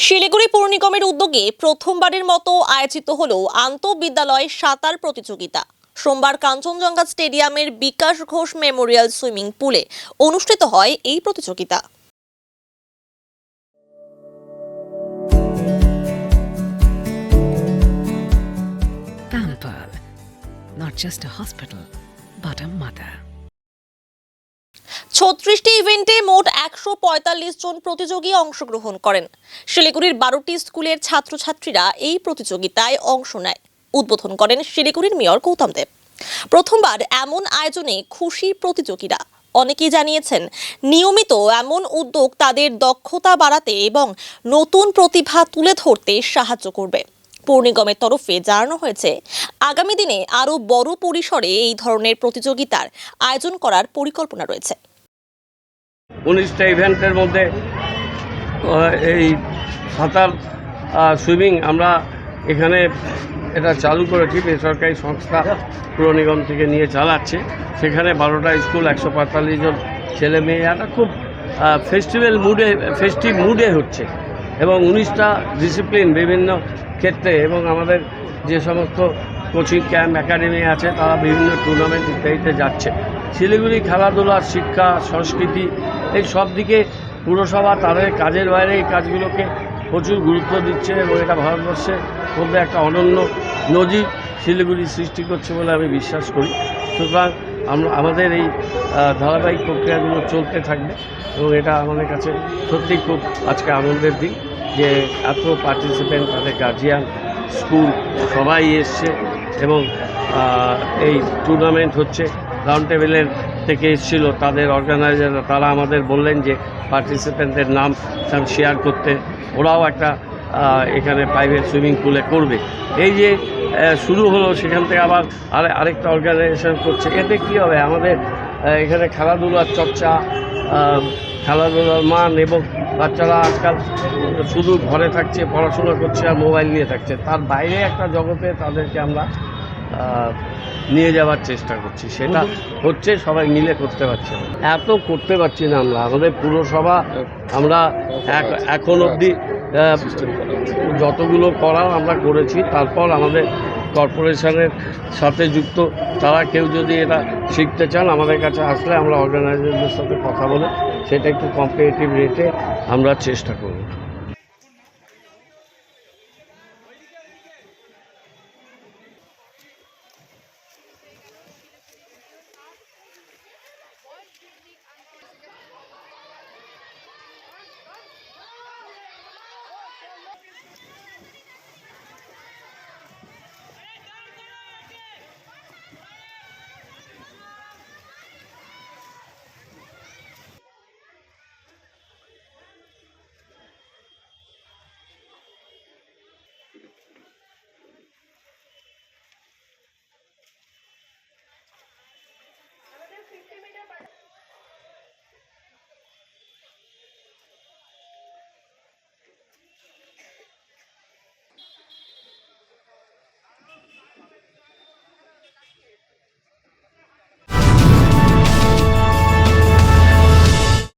শিলিগুড়ি পৌর নিগমের উদ্যোগে প্রথমবারের মতো আয়োজিত হলো আন্তঃবিদ্যালয় সাঁতার প্রতিযোগিতা। সোমবার কাঞ্চনজঙ্ঘা স্টেডিয়ামের বিকাশ ঘোষ মেমোরিয়াল সুইমিং পুলে অনুষ্ঠিত হয় এই প্রতিযোগিতা। Pampered, not just a hospital, but a mother. 36টি ইভেন্টে মোট 145 জন প্রতিযোগী অংশগ্রহণ করেন। শিলিগুড়ির 12টি স্কুলের ছাত্রছাত্রীরা এই প্রতিযোগিতায় অংশ নেয়। উদ্বোধন করেন শিলিগুড়ির মেয়র গৌতম দেব। প্রথমবার এমন আয়োজনে খুশি প্রতিযোগীরা। অনেকেই জানিয়েছেন, নিয়মিত এমন উদ্যোগ তাদের দক্ষতা বাড়াতে এবং নতুন প্রতিভা তুলে ধরতে সাহায্য করবে। পৌর নিগমের তরফে জানানো হয়েছে, আগামী দিনে আরও বড় পরিসরে এই ধরনের প্রতিযোগিতার আয়োজন করার পরিকল্পনা রয়েছে। 19টা ইভেন্টের মধ্যে এই সাঁতার সুইমিং আমরা এখানে এটা চালু করেছি, বেসরকারি সংস্থা পৌর নিগম থেকে নিয়ে চালাচ্ছে। সেখানে 12টা স্কুল, 145 জন ছেলে মেয়ে, একটা খুব ফেস্টিভ মুডে হচ্ছে এবং 19টা ডিসিপ্লিন বিভিন্ন ক্ষেত্রে এবং আমাদের যে সমস্ত কোচিং ক্যাম্প একাডেমি আছে তারা বিভিন্ন টুর্নামেন্ট ইত্যাদিতে যাচ্ছে। শিলিগুড়ি খেলাধুলা, শিক্ষা, সংস্কৃতি এই সব দিকে পুরসভা তাদের কাজের বাইরে এই কাজগুলোকে প্রচুর গুরুত্ব দিচ্ছে এবং এটা ভারতবর্ষের মধ্যে একটা অনন্য নজির শিলিগুড়ি সৃষ্টি করছে বলে আমি বিশ্বাস করি। সুতরাং আমাদের এই ধারাবাহিক প্রক্রিয়াগুলো চলতে থাকবে এবং এটা আমাদের কাছে সত্যি খুব আজকে আনন্দের দিন যে এত পার্টিসিপেন্ট, তাদের গার্জিয়ান, স্কুল সবাই এসছে এবং এই টুর্নামেন্ট হচ্ছে। রাউন্ড টেবিলের থেকে এসেছিল তাদের অর্গানাইজাররা, তারা আমাদের বললেন যে পার্টিসিপেন্টদের নাম শেয়ার করতে, ওরাও একটা এখানে প্রাইভেট সুইমিং পুলে করবে। এই যে শুরু হলো, সেখান থেকে আবার আরেকটা অর্গানাইজেশন করছে। এতে কী হবে, আমাদের এখানে খেলাধুলার চর্চা, খেলাধুলার মান এবং বাচ্চারা আজকাল শুধু ঘরে থাকছে, পড়াশোনা করছে আর মোবাইল নিয়ে থাকছে, তার বাইরে একটা জগতে তাদেরকে আমরা নিয়ে যাওয়ার চেষ্টা করছি। সেটা হচ্ছে, সবাই মিলে করতে পারছে না, এত করতে পারছি না আমরা। আমাদের পুরসভা আমরা এখন অবধি যতগুলো করার আমরা করেছি, তারপর আমাদের কর্পোরেশনের সাথে যুক্ত তারা কেউ যদি এটা শিখতে চান আমাদের কাছে আসলে আমরা অর্গানাইজারদের সাথে কথা বলে সেটা একটু কম্পিটিটিভ রেটে আমরা চেষ্টা করব।